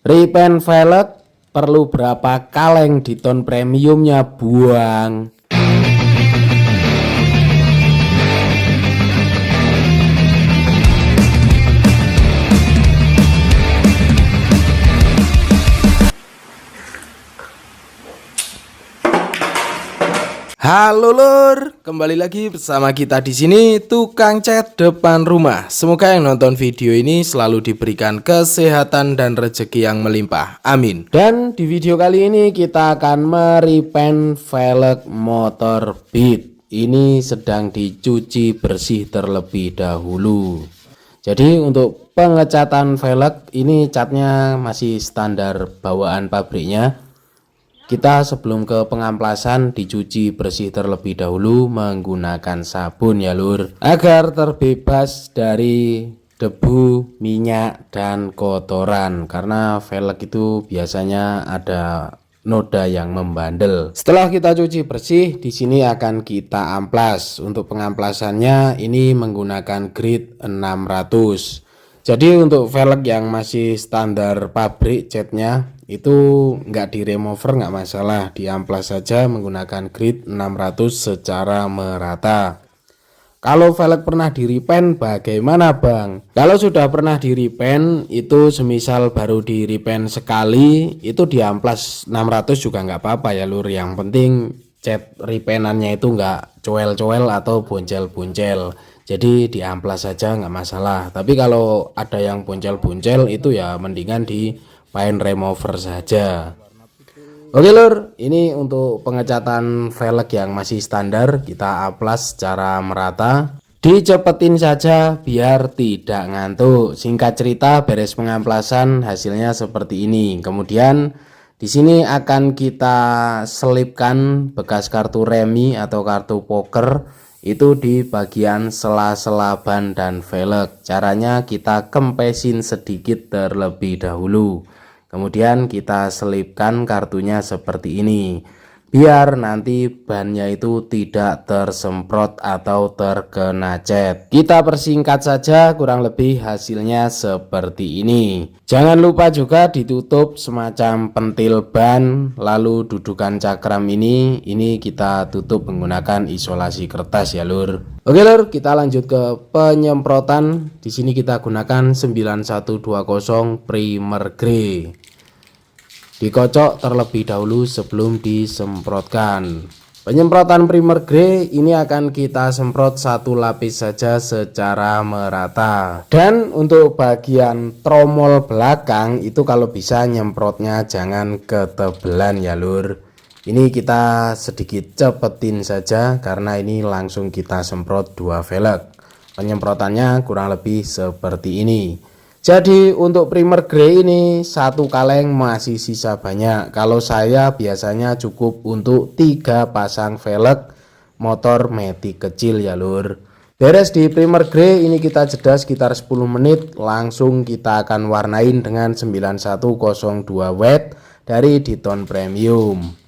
Repaint velg perlu berapa kaleng di tone premiumnya buang? Halo lur, kembali lagi bersama kita di sini tukang cat depan rumah. Semoga yang nonton video ini selalu diberikan kesehatan dan rezeki yang melimpah. Amin. Dan di video kali ini kita akan merepaint velg motor Beat. Ini sedang dicuci bersih terlebih dahulu. Jadi untuk pengecatan velg ini catnya masih standar bawaan pabriknya. Kita sebelum ke pengamplasan dicuci bersih terlebih dahulu menggunakan sabun ya lur, agar terbebas dari debu, minyak, dan kotoran, karena velg itu biasanya ada noda yang membandel. Setelah kita cuci bersih, di sini akan kita amplas. Untuk pengamplasannya ini menggunakan grit 600. Jadi untuk velg yang masih standar pabrik catnya itu nggak di remover nggak masalah, diamplas saja menggunakan grit 600 secara merata. Kalau velg pernah di repaint bagaimana bang? Kalau sudah pernah di repaint itu semisal baru di repaint sekali itu diamplas 600 juga nggak apa-apa ya lur. Yang penting cat repaintannya itu nggak coel-coel atau boncel-boncel. Jadi diamplas saja nggak masalah. Tapi kalau ada yang boncel-boncel itu ya mendingan di paint remover saja. Oke lur, ini untuk pengecatan velg yang masih standar kita amplas secara merata. Dicepetin saja biar tidak ngantuk. Singkat cerita beres pengamplasan hasilnya seperti ini. Kemudian di sini akan kita selipkan bekas kartu remi atau kartu poker itu di bagian sela-sela ban dan velg. Caranya kita kempesin sedikit terlebih dahulu. Kemudian kita selipkan kartunya seperti ini. Biar nanti bannya itu tidak tersemprot atau terkena cat. Kita persingkat saja, kurang lebih hasilnya seperti ini. Jangan lupa juga ditutup semacam pentil ban, lalu dudukan cakram ini kita tutup menggunakan isolasi kertas ya lur. Oke lur, kita lanjut ke penyemprotan. Di sini kita gunakan 9120 primer grey. Dikocok terlebih dahulu sebelum disemprotkan. Penyemprotan primer grey ini akan kita semprot satu lapis saja secara merata. Dan untuk bagian tromol belakang itu kalau bisa nyemprotnya jangan ketebelan ya lur. Ini kita sedikit cepetin saja karena ini langsung kita semprot dua velg. Penyemprotannya kurang lebih seperti ini. Jadi untuk primer grey ini satu kaleng masih sisa banyak. Kalau saya biasanya cukup untuk 3 pasang velg motor Matic kecil ya lur. Beres di primer grey ini kita jeda sekitar 10 menit. Langsung kita akan warnain dengan 9102 watt dari Diton Premium.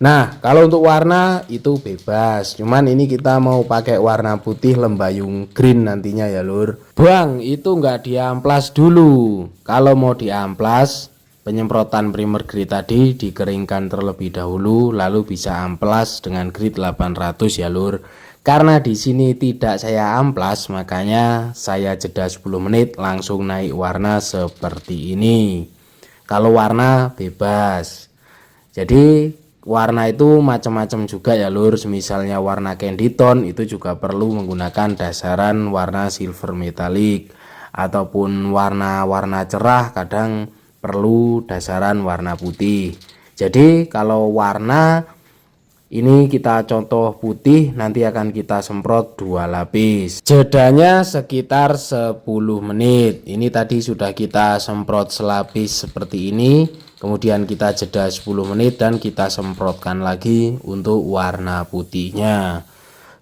Nah kalau untuk warna itu bebas, cuman ini kita mau pakai warna putih lembayung green nantinya ya lur. Bang itu nggak diamplas dulu. Kalau mau diamplas, penyemprotan primer grey tadi dikeringkan terlebih dahulu, lalu bisa amplas dengan grit 800 ya lur. Karena di sini tidak saya amplas, makanya saya jeda 10 menit langsung naik warna seperti ini. Kalau warna bebas, jadi warna itu macam-macam juga ya lur. Misalnya warna candy tone itu juga perlu menggunakan dasaran warna silver metallic, ataupun warna-warna cerah kadang perlu dasaran warna putih. Jadi kalau warna ini kita contoh putih, nanti akan kita semprot 2 lapis. Jedanya sekitar 10 menit. Ini tadi sudah kita semprot selapis seperti ini. Kemudian kita jeda 10 menit dan kita semprotkan lagi untuk warna putihnya.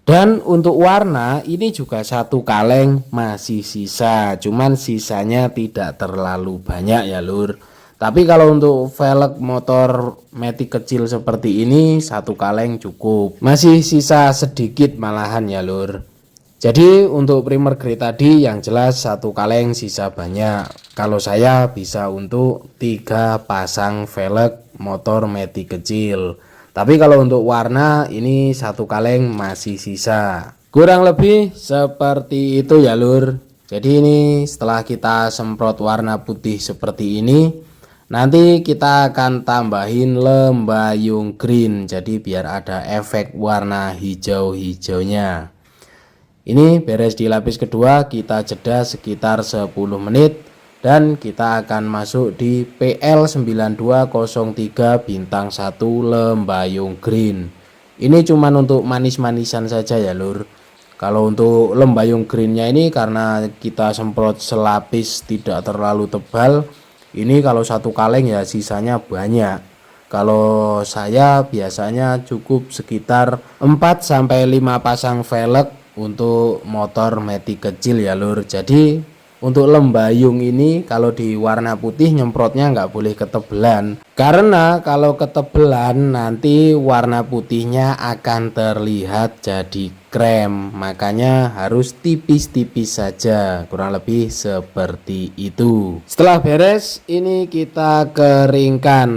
Dan untuk warna ini juga satu kaleng masih sisa, cuman sisanya tidak terlalu banyak ya lur. Tapi kalau untuk velg motor Matic kecil seperti ini satu kaleng cukup. Masih sisa sedikit malahan ya lur. Jadi untuk primer grade tadi yang jelas satu kaleng sisa banyak. Kalau saya bisa untuk 3 pasang velg motor Matic kecil. Tapi kalau untuk warna ini satu kaleng masih sisa. Kurang lebih seperti itu ya lur. Jadi ini setelah kita semprot warna putih seperti ini, nanti kita akan tambahin lembayung green. Jadi biar ada efek warna hijau-hijaunya. Ini beres di lapis kedua, kita jeda sekitar 10 menit dan kita akan masuk di PL9203 bintang 1 lembayung green. Ini cuman untuk manis-manisan saja ya lur. Kalau untuk lembayung greennya ini karena kita semprot selapis tidak terlalu tebal, ini kalau satu kaleng ya sisanya banyak. Kalau saya biasanya cukup sekitar 4-5 pasang velg untuk motor Matic kecil ya lur. Jadi untuk lembayung ini kalau di warna putih nyemprotnya nggak boleh ketebelan, karena kalau ketebelan nanti warna putihnya akan terlihat jadi krem. Makanya harus tipis-tipis saja, kurang lebih seperti itu. Setelah beres ini kita keringkan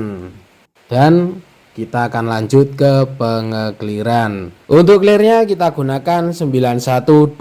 dan kita akan lanjut ke pengekliran. Untuk clearnya kita gunakan 9129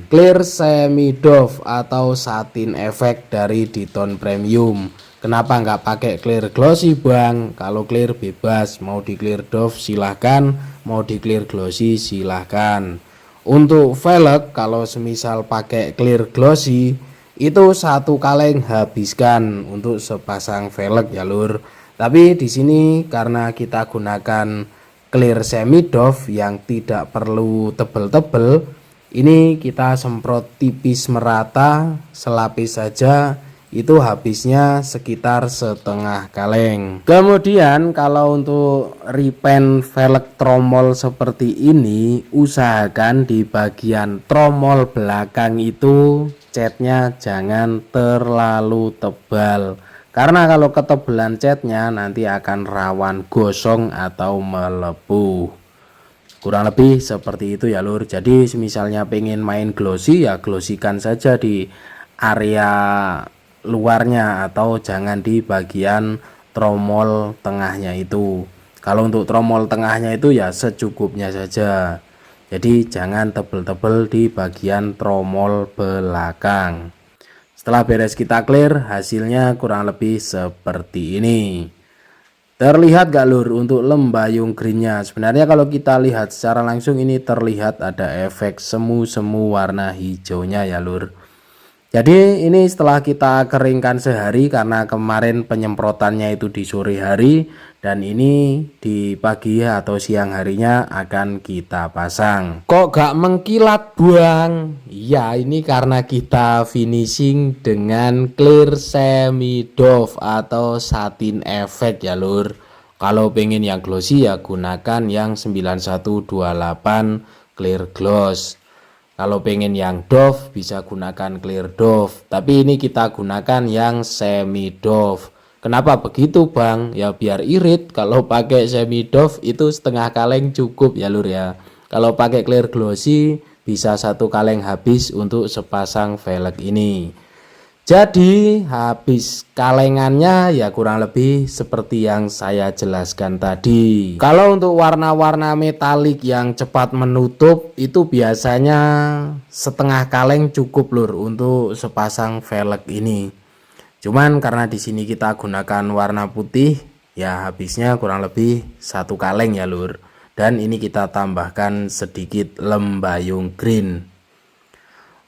clear semi doff atau satin efek dari Diton Premium. Kenapa nggak pakai clear glossy bang? Kalau clear bebas, mau di clear doff silahkan, mau di clear glossy silahkan. Untuk velg kalau semisal pakai clear glossy itu satu kaleng habiskan untuk sepasang velg ya lur. Tapi di sini karena kita gunakan clear semi doff yang tidak perlu tebel-tebel, ini kita semprot tipis merata selapis saja, itu habisnya sekitar setengah kaleng. Kemudian kalau untuk repaint velg tromol seperti ini, usahakan di bagian tromol belakang itu catnya jangan terlalu tebal. Karena kalau ketebelan catnya nanti akan rawan gosong atau melepuh. Kurang lebih seperti itu ya lur. Jadi misalnya pengen main glossy ya glossikan saja di area luarnya atau jangan di bagian tromol tengahnya itu. Kalau untuk tromol tengahnya itu ya secukupnya saja. Jadi jangan tebel-tebel di bagian tromol belakang. Setelah beres kita clear, hasilnya kurang lebih seperti ini. Terlihat gak lur untuk lembayung greennya? Sebenarnya kalau kita lihat secara langsung ini terlihat ada efek semu-semu warna hijaunya ya lur. Jadi ini setelah kita keringkan sehari karena kemarin penyemprotannya itu di sore hari, dan ini di pagi atau siang harinya akan kita pasang. Kok gak mengkilat bang? Ya ini karena kita finishing dengan clear semi doff atau satin efek ya lur. Kalau pengen yang glossy ya gunakan yang 9128 clear gloss. Kalau pengen yang doff bisa gunakan clear doff, tapi ini kita gunakan yang semi doff. Kenapa begitu bang? Ya biar irit. Kalau pakai semi doff itu setengah kaleng cukup ya lur ya. Kalau pakai clear glossy bisa satu kaleng habis untuk sepasang velg ini. Jadi habis kalengannya ya kurang lebih seperti yang saya jelaskan tadi. Kalau untuk warna-warna metalik yang cepat menutup itu biasanya setengah kaleng cukup lur untuk sepasang velg ini. Cuman karena di sini kita gunakan warna putih ya habisnya kurang lebih satu kaleng ya lur. Dan ini kita tambahkan sedikit lembayung green.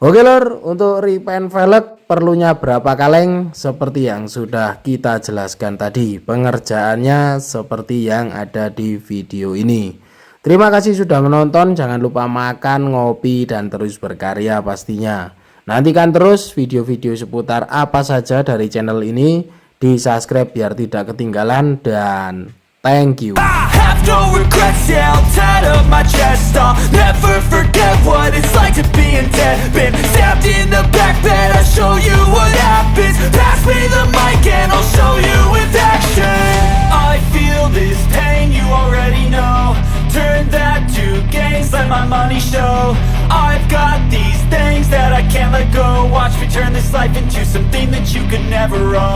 Oke lur, untuk repaint velg perlunya berapa kaleng? Seperti yang sudah kita jelaskan tadi, pengerjaannya seperti yang ada di video ini. Terima kasih sudah menonton, jangan lupa makan, ngopi, dan terus berkarya pastinya. Nantikan terus video-video seputar apa saja dari channel ini, di subscribe biar tidak ketinggalan, dan thank you. No regrets, yeah, I'll tie up my chest. I'll never forget what it's like to be in debt. Been stabbed in the back bed, I'll show you what happens. Pass me the mic and I'll show you with action. I feel this pain, you already know. Turn that to gains, let my money show. gotta go. Watch me turn this life into something that you could never own.